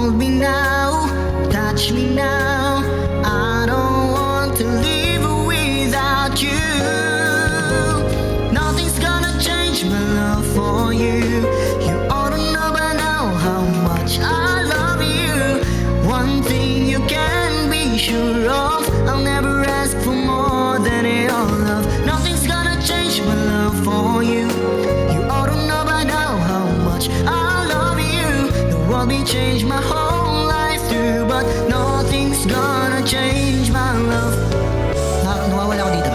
hold me now, touch me now. I don't want to live without you. Nothing's gonna change my love for you. You ought to know by now how much I love you. One thing you can be sure of, I'll never ask for more than your love. Nothing's gonna change my love for you. You ought to know by now how much I love you. The world may change my whole life through, but nothing's gonna change my love. Nawawala ako dito.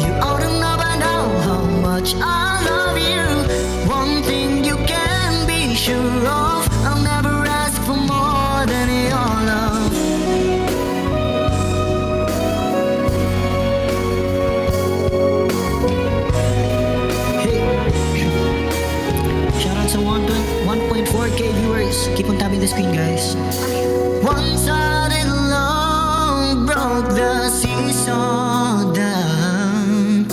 You ought to know by now how much I love you. One thing you can be sure of, I'll never ask for more than your love. Shout out sa 1.4k viewers. Keep on tapping the screen, guys. One-sided love broke the seesaw down.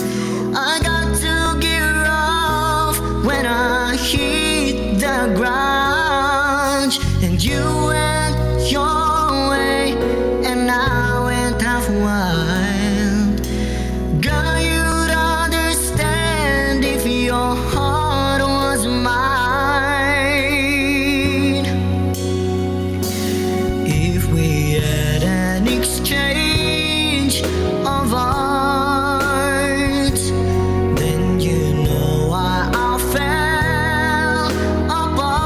I got to gear off when I hit the ground. And you went your way, and I went half wild. Girl, you'd understand if your heart was mine. If we had an exchange of arts, then you know why I fell apart.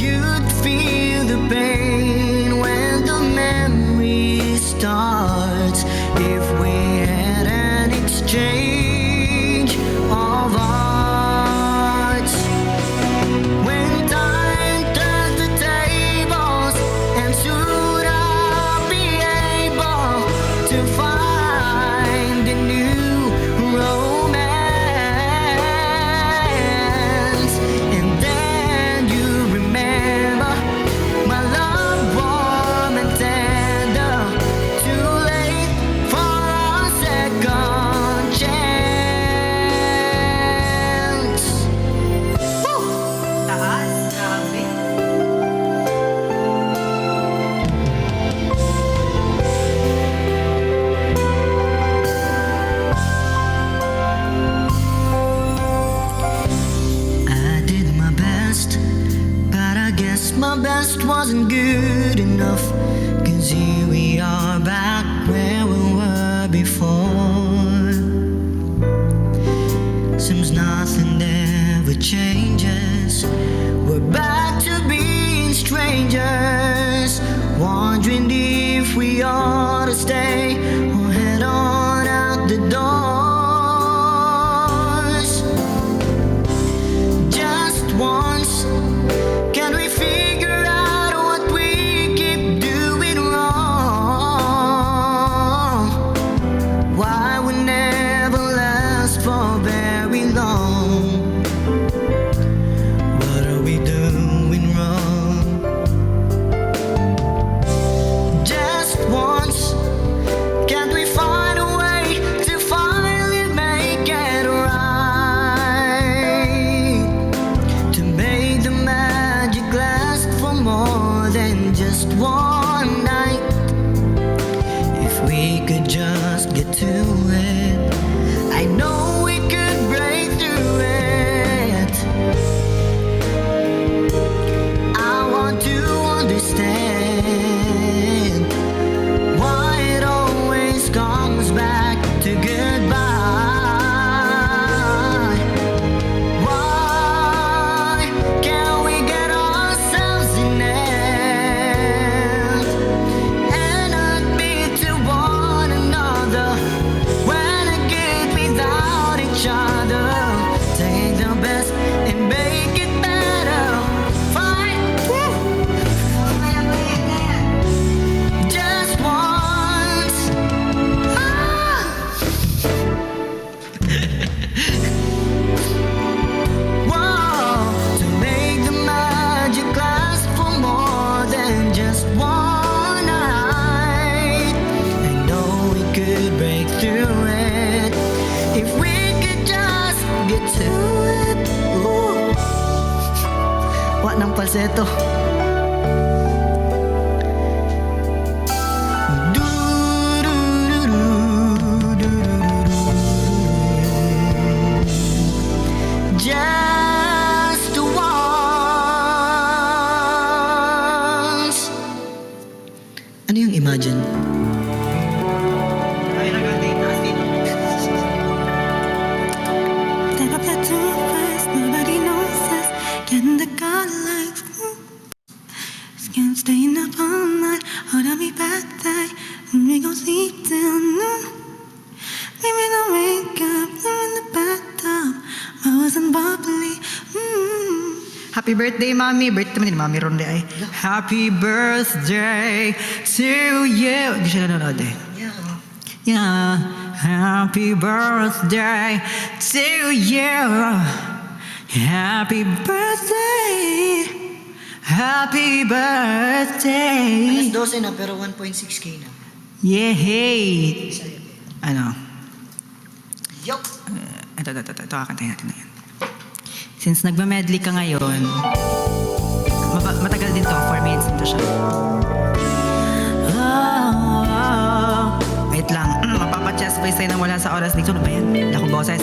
You'd feel the pain when the memory starts. If we had an exchange of arts, when time turns the tables, and should I be able to find a new romance? And then you remember my love warm and tender. Too late for a second chance. Woo! Taas, grabe. I did my best, but I guess my best wasn't good enough. 'Cause here we are back where we were before. Seems nothing ever changes. We're back to being strangers, wondering if we ought to stay or head on out the doors. Just once, can we figure out what we keep doing wrong? Why we never last for very long? What are we doing wrong? Just once, Wa ng falsetto. Just once. Ano yung imagine? Ay, nag-date na dito. Step up that too fast, nobody knows us. Getting the car like can't stay up all night. Hold on me back tight, and we gon' sleep till noon. Maybe don't wake up, I'm in the bathtub. I wasn't bubbly. Happy birthday, Mami. Birthday mo din, Mami Ronde ay. Happy birthday to you. Hindi siya nanonood eh. Yeah. Happy birthday to you. Happy birthday. Happy birthday. Alas 12 na pero 1.6k na. Yeah, hey. Ano? Yup. Ito, kakantahin natin na yan. Since nagma-medley ka ngayon, matagal din to, 4 minutes din to siya. Wait lang, mapapachest voice tayo nang wala sa oras dito. Ano ba yan? Hindi ako boses.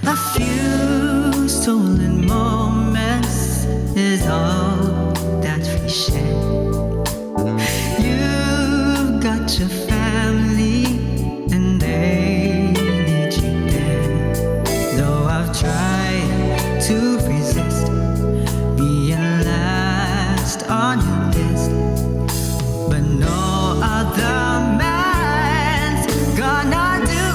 A few stolen moments is all that we share. You've got your family and they need you there. Though I've tried to resist being last on your list, but no other man's gonna do.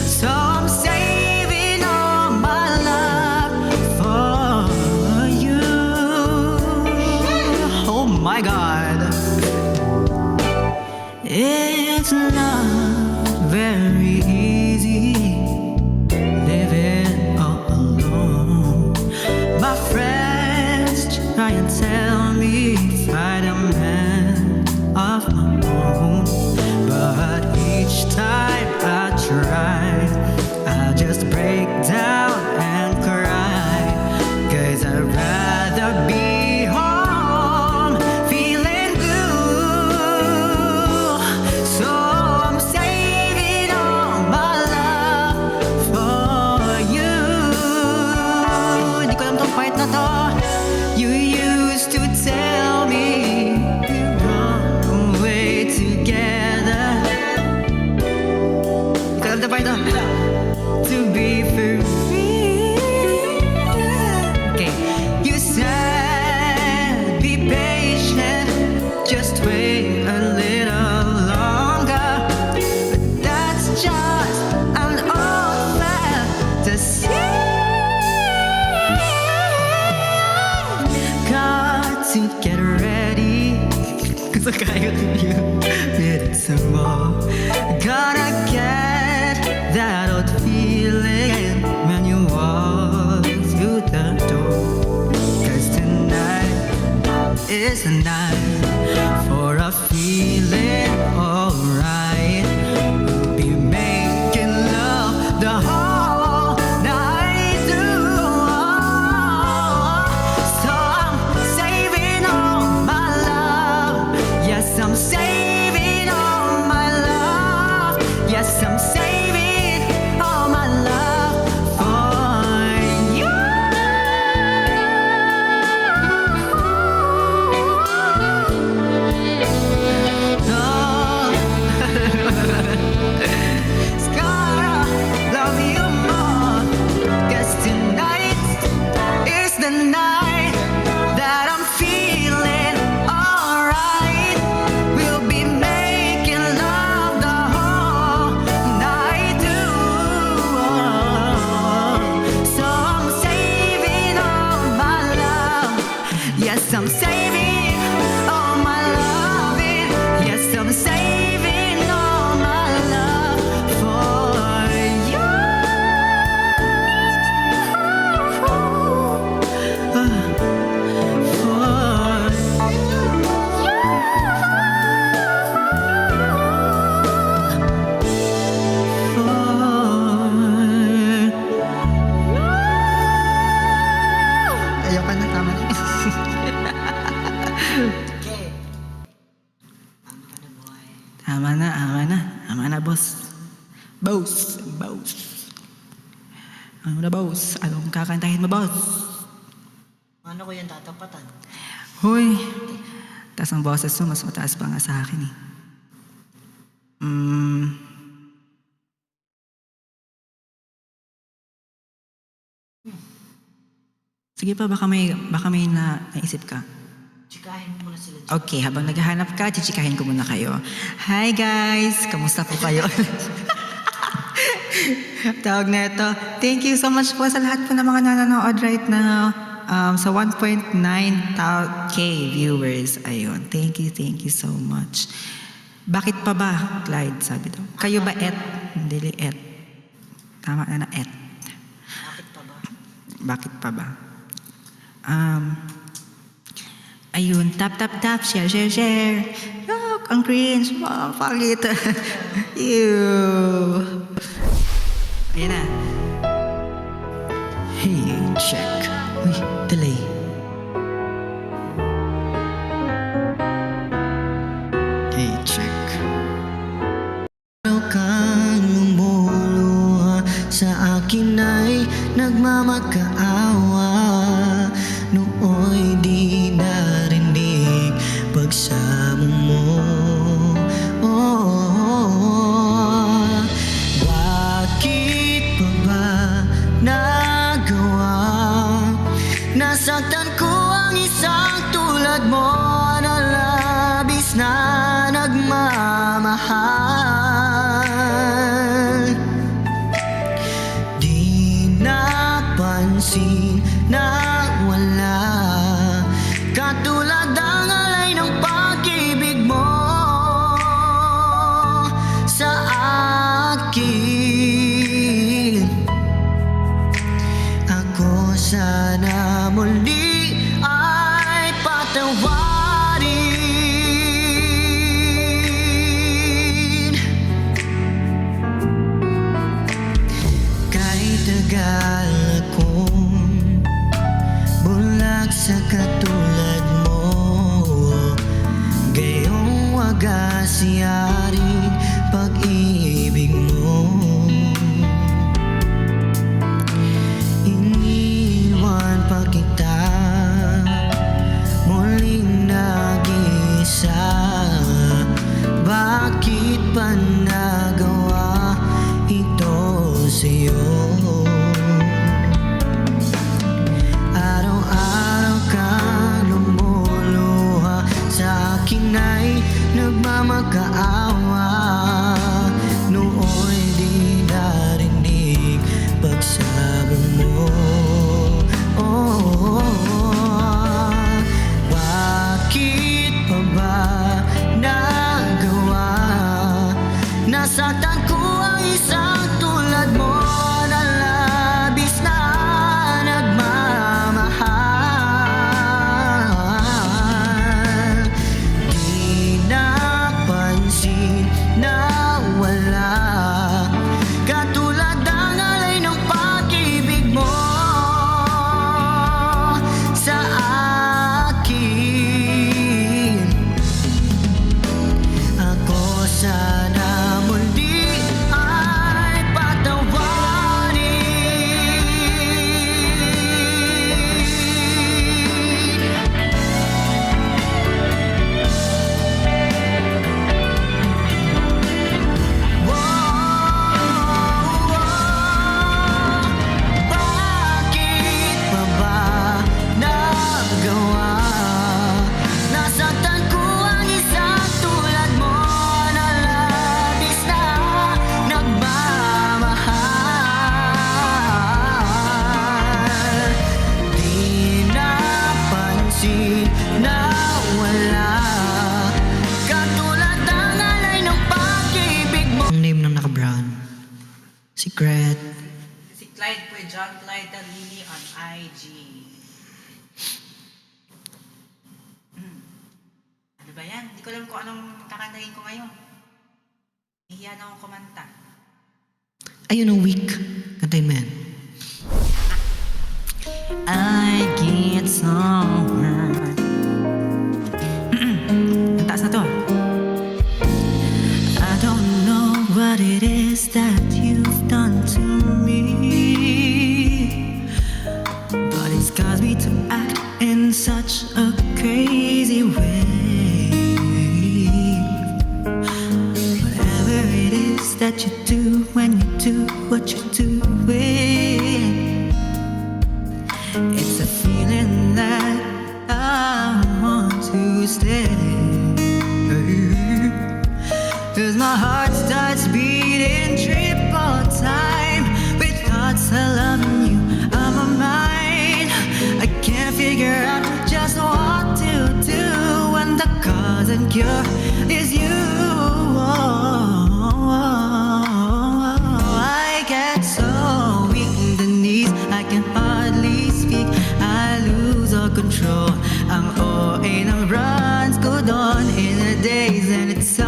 So I'm saving all my love for you. Oh my God. It's not very easy living all alone. My friends try and tell me find a man of my own, but each time I try, I just break down and cry. 'Cause I'd rather be home feeling blue. So I'm saving all my love for you. Hindi ko alam tong part na to. You used to tell me we run away together. Hindi ko alam tong part na to be free. Okay, you said be patient, just wait a little longer. But that's just an old fantasy. Got to get ready, 'cause I got you with some more. Gotta get that old feeling when you walk through the door. 'Cause tonight is the night for a feeling alright. We'll be making love the whole night through. So I'm saving all my love. Yes, I'm saving all my love. Yes, I'm saving all my love for you. Ama na, ama na. Ama na, boss. Boss, boss. Ano na, boss? Anong kakantahin mo, boss? Ano ko yan tatapatan? Hoy, taas ang boses mo, mas mataas pa nga sa akin eh. Sige pa, baka may naisip ka. Tsikahin mo muna sila. Okay, habang naghahanap ka, chichikahin ko muna kayo. Hi guys! Kamusta po kayo? Tawag na ito. Thank you so much po sa lahat po ng mga nanonood right now. Sa 1.9K viewers. Ayun. Thank you so much. Bakit pa ba, Clyde? Sabi daw. Kayo ba et? Hindi et. Tama na na et. Bakit pa ba? Bakit pa ba? Ayun, tap, share. Yuck, ang cringe. Ang pangit. Ew. Ayan na. Hey, check. Uy, delay. Hey, check. Araw kang lumuluha sa akin ay nagmamakaawa. Nooy di narinig pagsamo mo. Bakit pa ba nagawa? Nasaktan ko ang isang tulad mo na labis na nagmamahal. Di napansin na wala katulad ang alay ng pag-ibig mo sa akin. Ako sana muli ay patawarin. Kahit tagal akong bulag sa katulad mo, gayong wagas siyaring pag-ibig mo. Iniwan pa kita, muling nag-isa. Bakit pa nagawa ito sa'yo? Araw-araw kang lumuluha sa akin ay nagmamakaawa. Nooy di narinig pagsamo mo. Bakit pa ba nagawa? Nasaktan ko ang isang tulad mo na labis na nagmamahal. Di napansin na wala katulad ang alay ng pag-ibig mo sa akin. Ako sana muli ay patawarin. Bakit pa ba nagawa? Nasaktan ko ang isang tulad mo na labis na nagmamahal. Di napansin na wala katulad ang alay ng pag-ibig mo. Ang name ng naka-brown? Secret. Si Clyde po, John Clyde Dalili on IG. Ano ba yan? Hindi ko alam kung anong kakantahin ko ngayon. Nahiya na akong kumanta. Ayun ang weak. Kantayin mo yan. I get so hurt. Ang taas na to. is that you've done to me? But it's caused me to act in such a crazy way. Whatever it is that you do when you do what you're doing, it's a feeling that I want to stay. 'Cause my heart starts beating triple time with thoughts of loving you on my mind. I can't figure out just what to do when the cause and cure is you. I get so weak in the knees, I can hardly speak. I lose all control. I'm OA ng runs go on in the days, and it's so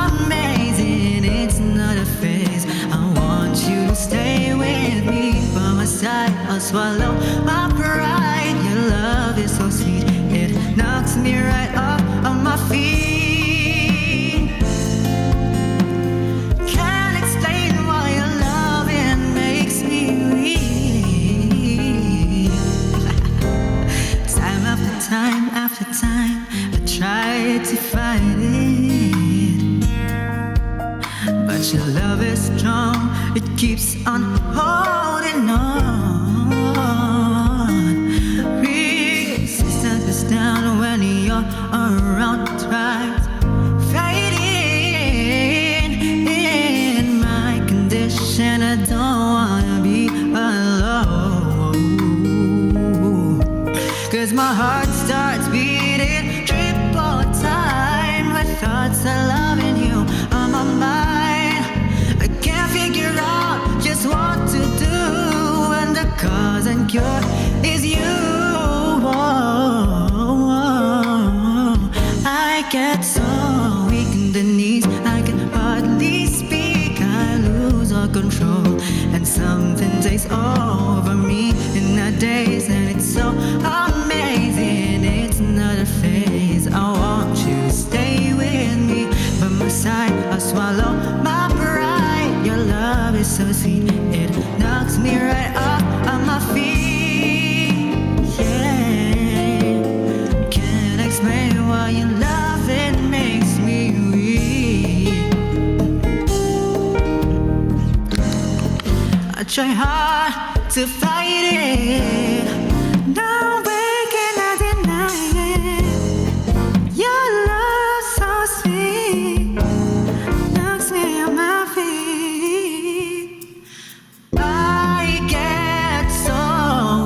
amazing. It's not a phase. I want you to stay with me by my side. I'll swallow my pride. Your love is so sweet, it knocks me right off on my feet. Can't explain why your loving makes me weak. Time after time, I try to fight it, but your love is strong, it keeps on holding on. Resistance is down when you're around, tries fighting in my condition. I don't wanna be alone, 'cause my heart starts beating triple time with thoughts of loving you on my mind. I can't figure out just what to do when the cause and cure is you. I get so weak in the knees, I can hardly speak. I lose all control, and something takes over me in the days, and it's so amazing. It's not a phase. I want you to stay with me by my side. I swallow my pride. Your love is so sweet, it knocks me right off on my feet. Yeah, can't explain why your love it makes me weak. I try hard to fight it. No way can I deny it. Your love so sweet, knocks me on my feet. I get so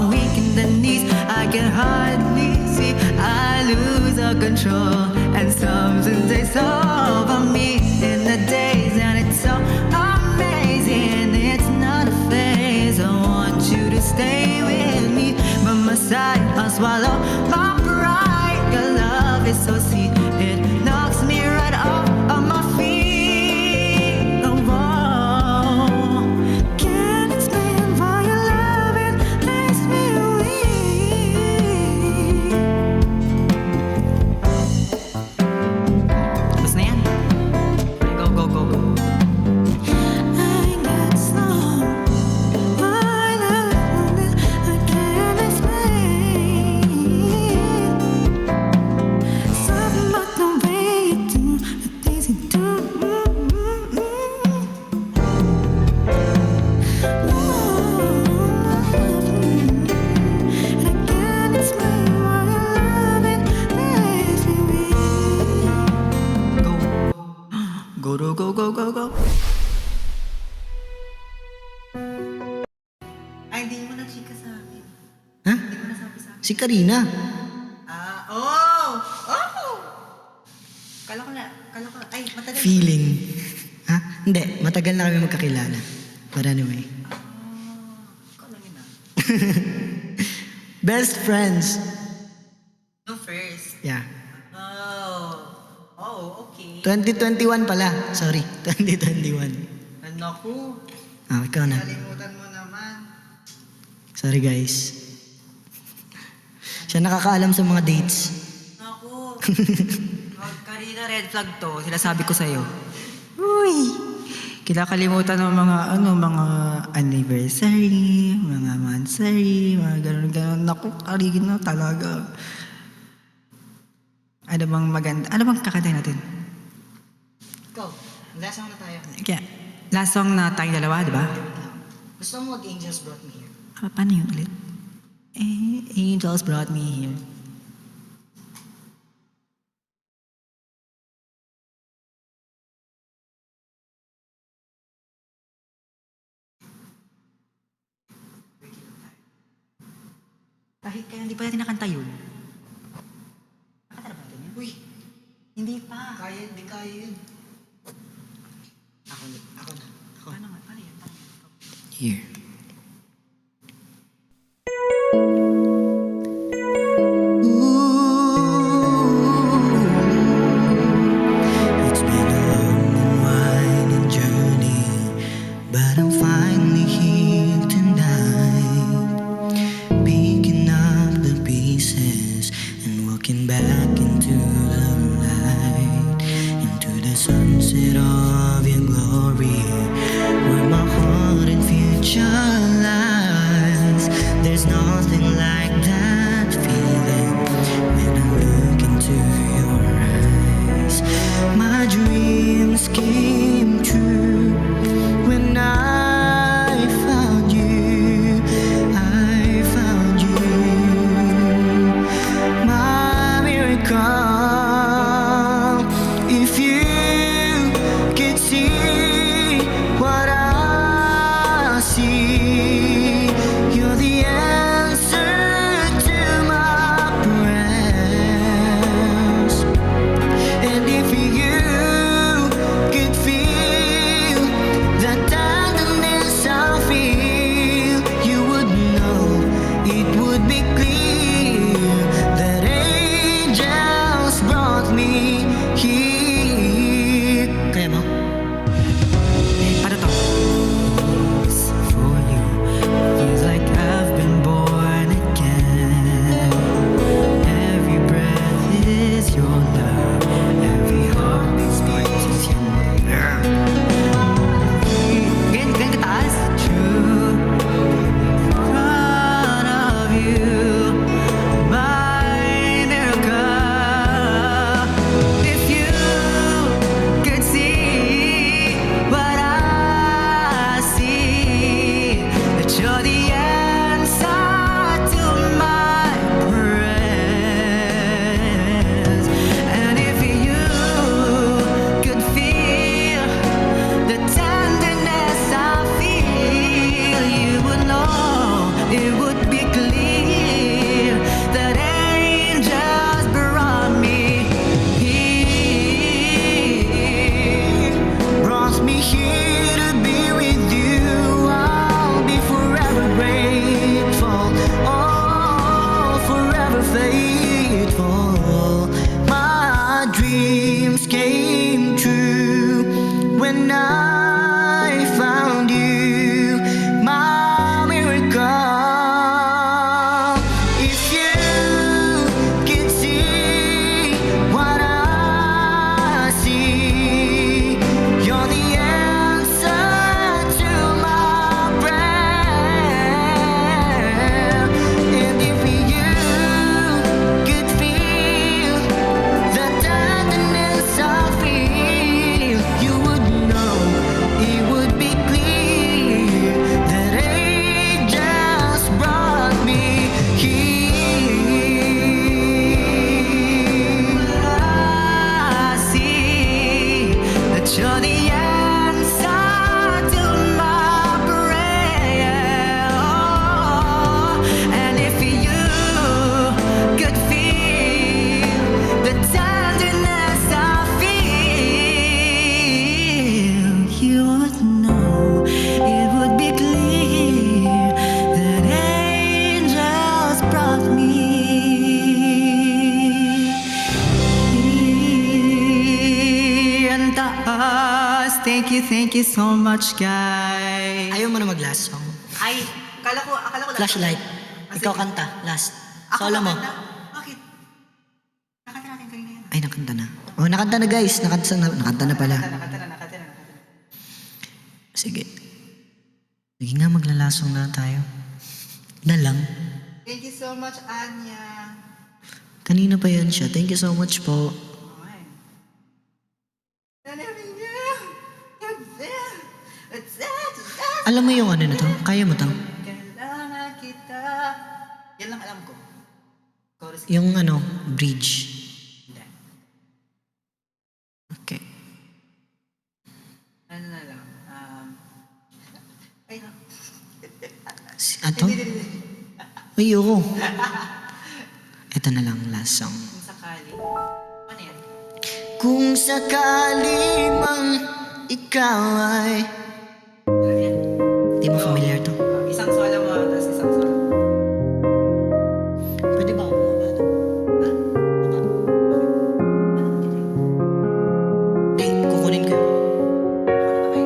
weak in the knees, I can hardly see. I lose all control, and something takes over me in the days, and it's so amazing. It's not a phase. I want you to stay with me by my side. I'll swallow my pride. Your love is so sweet, it knocks me right off on my feet. Oh, oh. Can't explain why your love it makes me weak. Tapos na yan. Go, go, go, go. I get so wild up, I can't explain. Something about the way you do the things you do. And I can't explain why your love it makes me weak. Go, go, go, go, go, go. Ay, hindi mo nag-chika sa akin. Ha? Hindi mo nasabi sa akin. Si Karina. Oh! Kala ko, ay, matagal. Feeling. Ha? Hindi, matagal na kami magkakilala. But anyway. Ikaw lang yun ah. Best friends. No first. Yeah. Oh, okay. 2021 pala. Sorry, 2021. Naku, Ah, ikaw na. kalimutan mo naman. Sorry guys. Siya nakakaalam sa mga dates. Naku, Karina, red flag to. Sinasabi ko sa'yo. Uy, kinakalimutan ng mga mga anniversary, mga mansary, mga ganun-ganun. Naku, kaligin na talaga. Ano bang maganda? Ano bang kakantay natin? Ikaw, last song na tayo. Kaya, last song na tayong dalawa, di ba? Gusto mo mag-Angels Brought Me Here? Paano yun ulit? Angels brought me here. Kahit kaya hindi pa natin nakanta yun. Nakanta na ba natin yun? Uy, Hindi pa. kaya, di kaya yun. Ako na. Paano nga? Paano yun? Here. It's been a long and winding journey, but I'm finally here tonight, picking up the pieces and walking back into the light, into the sunset of your glory, where my heart and future lies. There's nothing like that feeling when I look into your eyes. My dreams came true when I found you. I found you, my miracle. If you could see what I see, you're the answer to my prayers. And if you could feel the tenderness I feel, you would know it would be clear that angels brought me here. Kaya mo? Paano to? For you, feels like I've been born again. Every breath is your love, every heartbeat is your love. Ganyan kataas? True, in front of you, my miracle. If you could see what I see, that you're the answer to my prayers. And if you could feel the tenderness I feel, you would know it would be clear that angels brought me here. Brought me here to be with you. I'll be forever grateful. Oh, forever faithful. My dreams came true when I found you, my miracle. If you could see what I see, you're the answer to my prayer. And if you could feel the tenderness I feel, you would know it would be clear that angels brought me here. I see that you're the answer to my prayer. And if you could feel the tenderness I feel, you would know it would be clear that angels brought me. Ang taas. Thank you so much, guys. Ayaw mo na mag-last song. Ay, akala ko Flashlight. Ah, Ikaw sige. kanta, last. Ako Solo mo. nakanta? Bakit? Nakanta natin kanina yan. Ay, nakanta na. Oh, nakanta na guys. Nakanta na pala. Nakanta na. Sige. Sige nga, maglalasong na tayo. Na lang. Thank you so much, Anya. Kanina pa yan siya. Thank you so much po. Okay. Alam mo yung ano na to? Kaya mo to? Kailangan kita. Yan lang alam ko. Chorus. Yung ano, bridge. Hindi. Okay. Ano na lang. Ay, no. Ato? Ayoko. Ito na lang, last song. Kung sakali. Ano yan? Kung sakali mang ikaw ay... Ano yan? Di mo familiar to? Isang solo mo, tapos isang solo. Pwede ba ako bumaba to? Ha? Hindi, kukunin ko yun. Okay.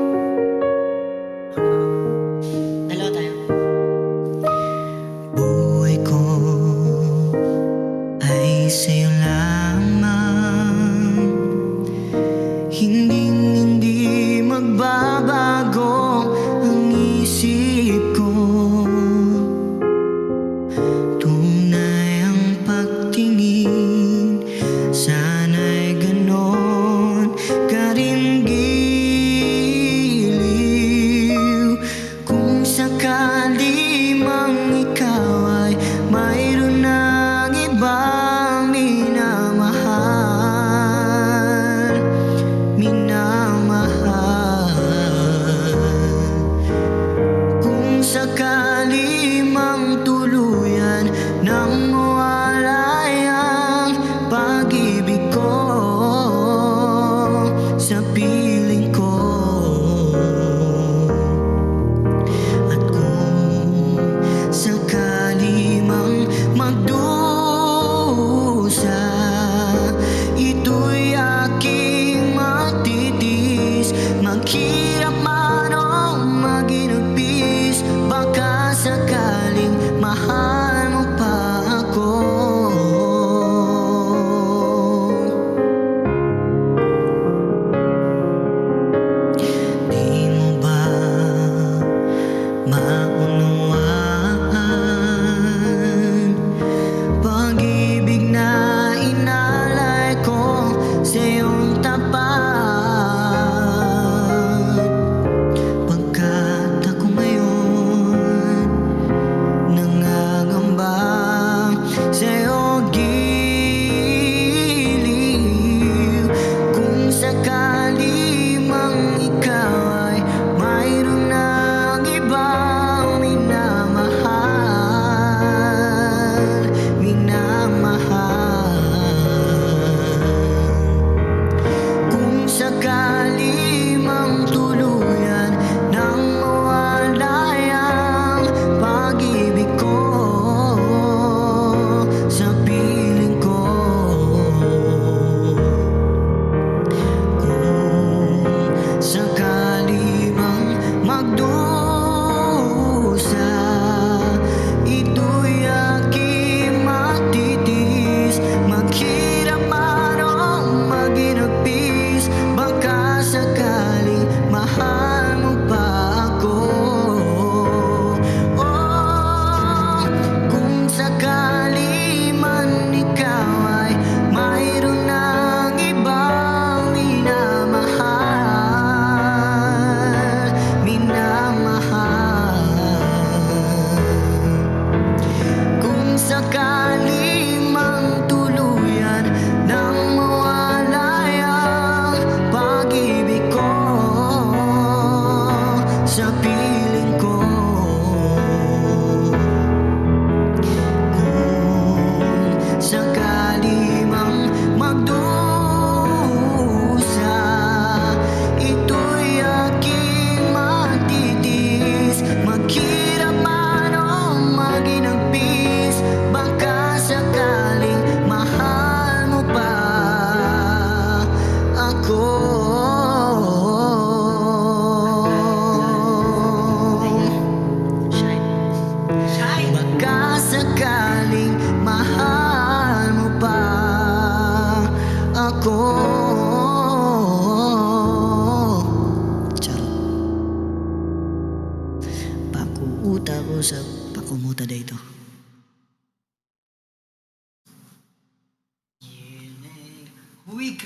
Dalawa tayo. Buhay ko ay sa'yo lamang, hindi magbabago ang isip ko. Tunay ang pagtingin, sana'y ganon ka rin giliw. Kung sakali mang ikaw ay mayroon ng ibang minamahal. Kung sakali mang tuluyan nang mawalay ang pag-ibig ko sa piling ko, at kung sakali mang magdusa, ito'y aking matitiis. Maghirap man o maginagpis, baka sakaling mahal mo pa ako.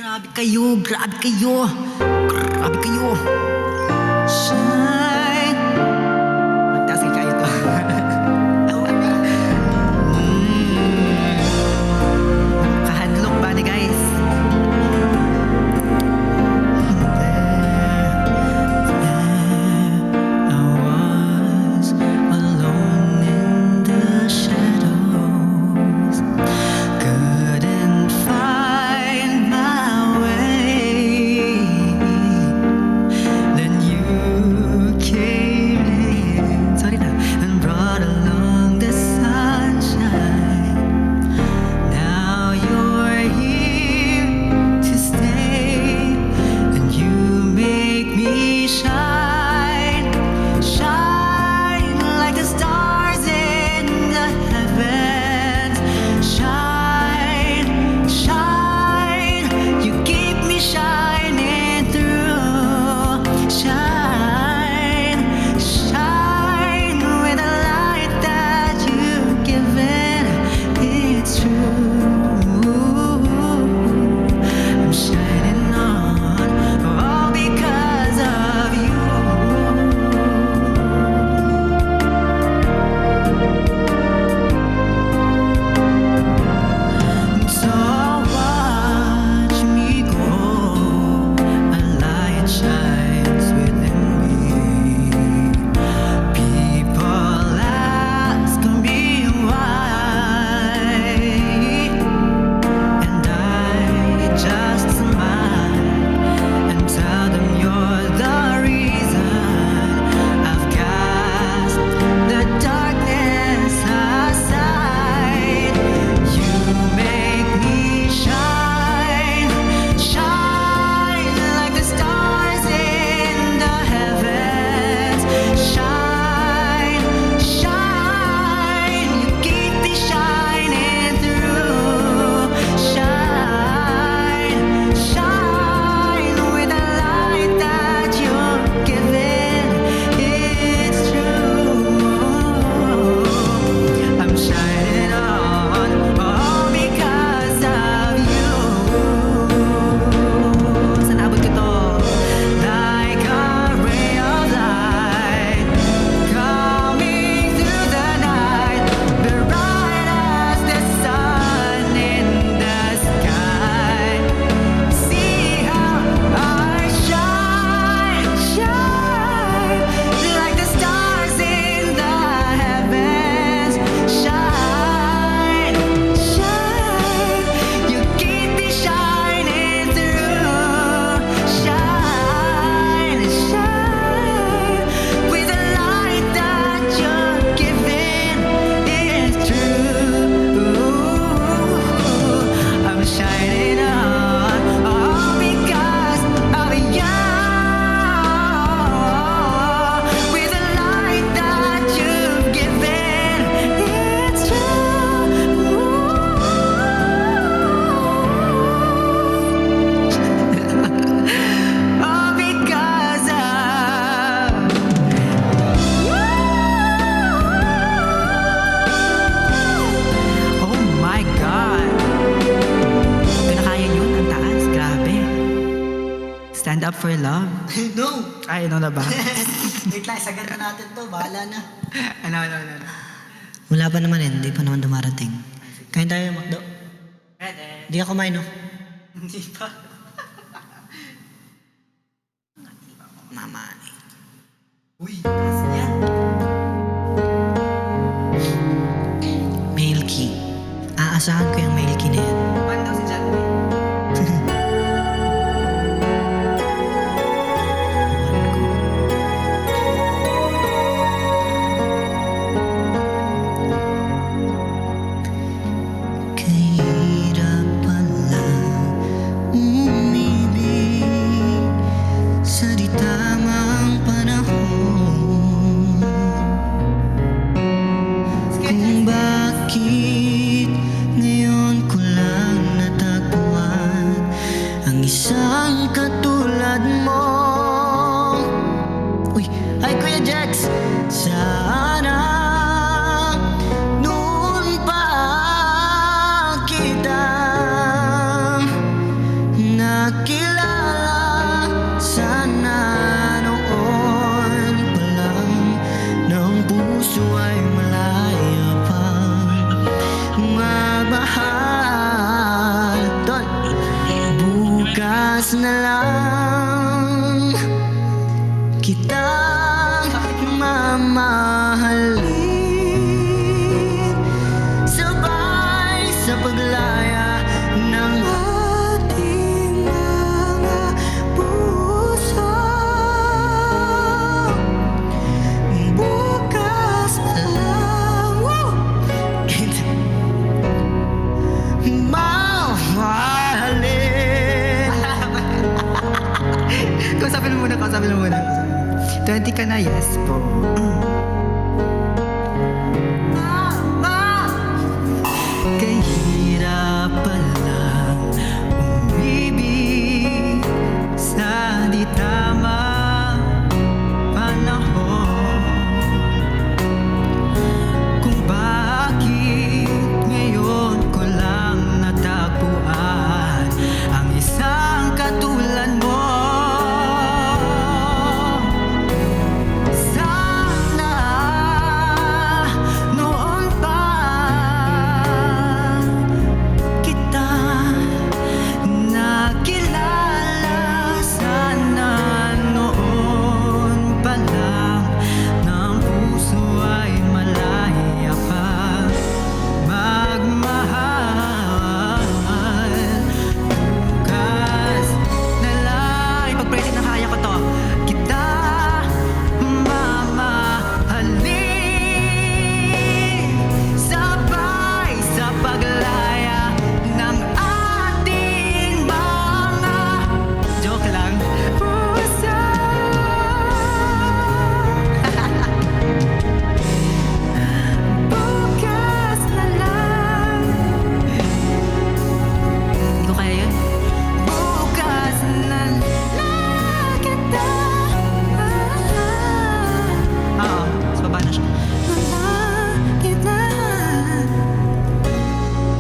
Grabe kayo, grabe kayo. Grabe kayo. Shine. Magtasig kayo to. Kahadlok ba ni guys? I was alone in the shadows. Couldn't find my way. Then you came in, sorry na, and brought along the sunshine. Now you're here to stay, and you make me shine, shine like the stars in the heavens. Shine, shine, you keep me shining through. Shine, shine with the light that you've given. It's true. I'm shining on, all because of you. So watch me go, a light shines within me. People ask me why, and I just smile and tell them you're the reason. I've cast the darkness aside. You make me shine, shine like the stars in the heavens. Shine, shine, you keep me shining through. Shine, shine with the light that you're giving. It's true. I'm shining on, all because of you. Saan abot ko to? Like a ray of light coming through the night, bright as the sun in the sky. See how I shine, shine like the stars in the heavens. Shine, shine, you keep me shining through. Shine, shine with the light that you're giving. It's true. I'm shining on, all because of you. With the light that you've given, it's true. All because of oh my God! Pinakaya yun, ang taas. Grabe. Stand up for love. No! Ay, ano na ba? Wait lang, sagan na natin to. Bahala na. Ano. Wala pa naman eh. Hindi pa naman dumarating. Kain tayo, Makdo. Pwede. Hindi ka kumain, no? Hindi pa. Mama. Uy, taas yan. Milky. Aasahan ko yung Milky na yan. Paano daw si John May? Kahirap pala umibig sa di tamang panahon. kitang mamahalin, sabay sa paglaya ng Ating mga puso. Bukas pa lang. Woo! mamahalin. Kausapin mo muna. 20 ka na, yes po. Kahirap palang umibig sa di tamang panahon. Kung bakit ngayon ko lang natagpuan ang isang katulad mo. Sana noon pa kita nakilala. Sana noon pa lang ng puso ay malaya pa magmahal. Bukas na lang, ipag-pray na kaya ko to. Kita mamahalin, sabay sa paglaya ng ating mga joke lang puso. Bukas na lang. Hindi ko kaya yun. Bukas na lang kita. Oo, sa baba na siya.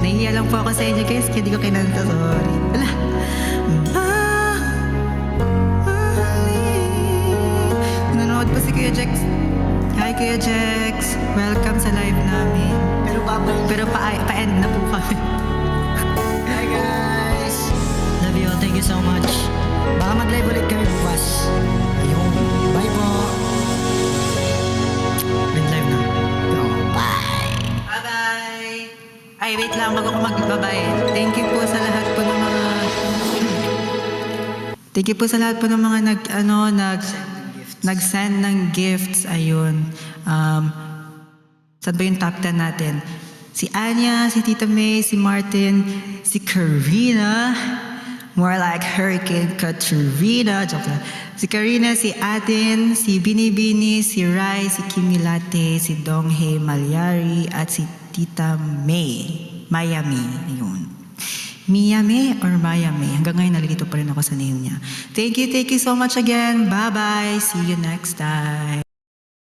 Nahihiya lang po ako sa inyo guys, kaya di ko kinanta, sorry. Wala. Nanonood pa si Kuya Jex. Hi Kuya Jex, welcome sa live namin. Pero Pa-end na po kami. hi guys, Love you all, thank you so much. baka mag-live ulit kami bukas. Ayun, bye po. End live na. Bye. Bye-bye! Ay, wait lang, bago ko mag-bye. Thank you po sa lahat po ng mga... Thank you po sa lahat po ng mga nag-send ng gifts. Ayun. Saan ba yung top 10 natin? Si Anya, si Tita May, si Martin, si Karina. More like Hurricane Katrina. Joke lang. Si Karina, si Atin, si Binibini, si Rai, si Kimi Latte, si Donghae Malyari, at si Tita May. Miami. Ayun. Miyame or Mayame. Hanggang ngayon nalilito pa rin ako sa name niya. Thank you so much again. Bye-bye. See you next time.